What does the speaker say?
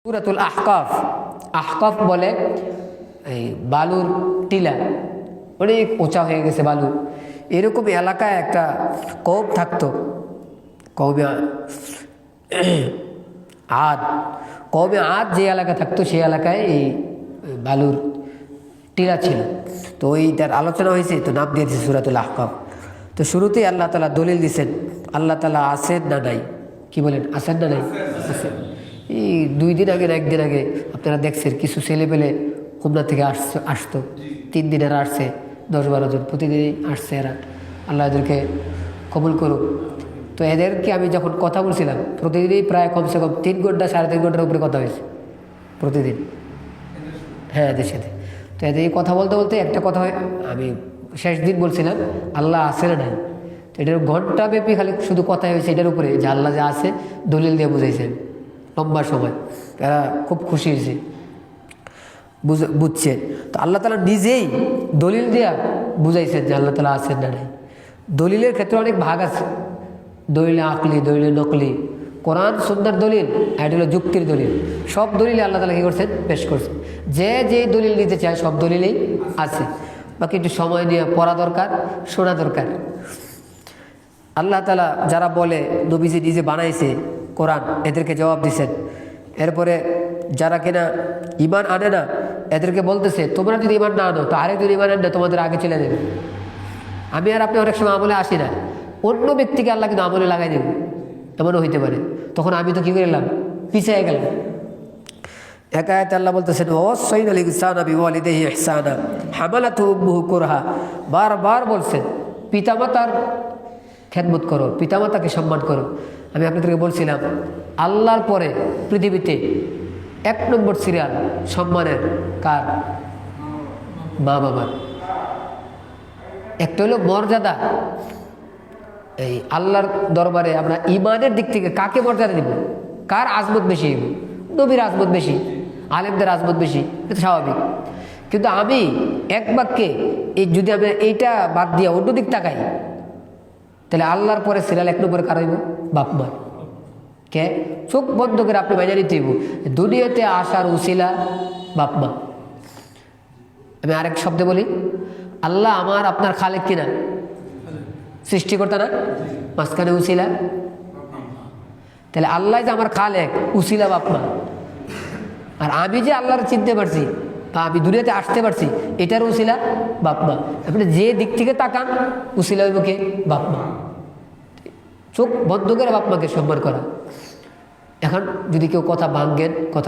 সূরাতুল আহকাফ। আহকাফ বলে এই বালুর টিলা, অনেক উঁচা হয়ে গেছে বালু, এরকম এলাকায় একটা কওম থাকতো, কওমে আদ। কওমে আদ যে এলাকা থাকতো সেই এলাকায় এই বালুর টিলা ছিল। তো ওই তার আলোচনা হয়েছে, তো নাম দিয়েছে সূরাতুল আহকাফ। তো শুরুতেই আল্লাহ তাআলা দলিল দিয়েছেন আল্লাহ তাআলা আছেন না নাই। কি বলেন, আছেন না নাই? আছেন। এই 2 দিন আগে না 1 দিন আগে আপনারা দেখছেন কিছু ছেলেপেলে খুলনা থেকে আসতো 3 দিন এরা আসছে, 10-12 জন প্রতিদিনই আসছে এরা। আল্লাহ এদেরকে কবুল করুক। তো এদেরকে আমি যখন কথা বলছিলাম প্রতিদিনই প্রায় কমসে কম 3 ঘন্টা 3.5 ঘন্টার উপরে কথা হয়েছে প্রতিদিন। হ্যাঁ, এদের সাথে। তো এদের কথা বলতে বলতে একটা কথা হয়, আমি শেষ দিন বলছিলাম আল্লাহ আছে না নাই। তো এটার ঘন্টা ব্যাপী খালি শুধু কথা হয়েছে এটার উপরে, যে আল্লাহ যে আছে দলিল দিয়ে বুঝাইছেন লম্বা সময়। এরা খুব খুশি হয়েছে, বুঝছে। তো আল্লাহ তাআলা নিজেই দলিল দিয়া বুঝাইছেন যে আল্লাহ তাআলা আছেন না নাই। দলিলের ক্ষেত্রে অনেক ভাগ আছে, দলিলে আকলি, দলিলে নকলি। কোরআন সুন্নাহর দলিল, এটা হলো যুক্তির দলিল। সব দলিলে আল্লাহ তাআলা কী করছেন, পেশ করছেন। যে যেই দলিল নিতে চায় সব দলিলেই আছে, বাকি একটু সময় নিয়ে পড়া দরকার, শোনা দরকার। আল্লাহ তাআলা যারা বলে নবীজি নিজে বানাইছে কোরআন, এদেরকে জবাব দিছেন। এরপরে যারা কিনা ঈমান আনে না এদেরকে বলতেছে তোমরা যদি ঈমান না আনো তো আরেকজন ঈমান আনলে তোমাদের আগে চলে যাবে। আমি আর আপনি অনেক সময় আমলে আসি না, অন্য ব্যক্তিকে আল্লাহ কিন্তু আমলে লাগাই দেব, এমনও হইতে পারে। তখন আমি তো কী করলাম, পিছিয়ে গেলাম। একা আয়াতে আল্লাহ বলতেছেন ওয়াসাইনাল ইনসানা বিওয়ালিদাইহি ইহসানা হামালাতহু উম্মুহু কুরহা। বারবার বলছেন পিতামাতার খেদমত করো, পিতামাতাকে সম্মান করো। আমি আপনাদেরকে বলছিলাম আল্লাহর পরে পৃথিবীতে 1 নম্বর সিরিয়াল সম্মানের কার? মা বাবার। একটা হলো মর্যাদা, এই আল্লাহর দরবারে আমরা ইমানের দিক থেকে কাকে মর্যাদা দিব, কার আজমত বেশি? নবীর আজমত বেশি, আলেমদের আজমত বেশি, এটা স্বাভাবিক। কিন্তু আমি এক বাক্যে যদি আমি এইটা বাদ দিয়ে অন্য দিক তাকাই, তাহলে আল্লাহর পরে সিরিয়াল 1 নম্বরে কার হইব? বাপ মা। কে? চোখ বন্ধ করে আপনি বাইরে নিতে হইব, দুনিয়াতে আসার উসিলা বাপ মা। আমি আরেক শব্দে বলি, আল্লাহ আমার আপনার খালেক কিনা? সৃষ্টিকর্তা না? মাঝখানে উসিলা। তাহলে আল্লাহ যে আমার খালেক, উসিলা বাপ মা। আর আমি যে আল্লাহর চিনতে পারছি বা আমি দুনিয়াতে আসতে পারছি, এটার উসিলা বাপ মা। আপনি যে দিক থেকে তাকান উসিলা হইব কে? বাপ মা। চোখ বন্ধ করে বাপ মাকে সম্মান করা। এখন যদি কেউ কথা ভাঙ্গেন, কথা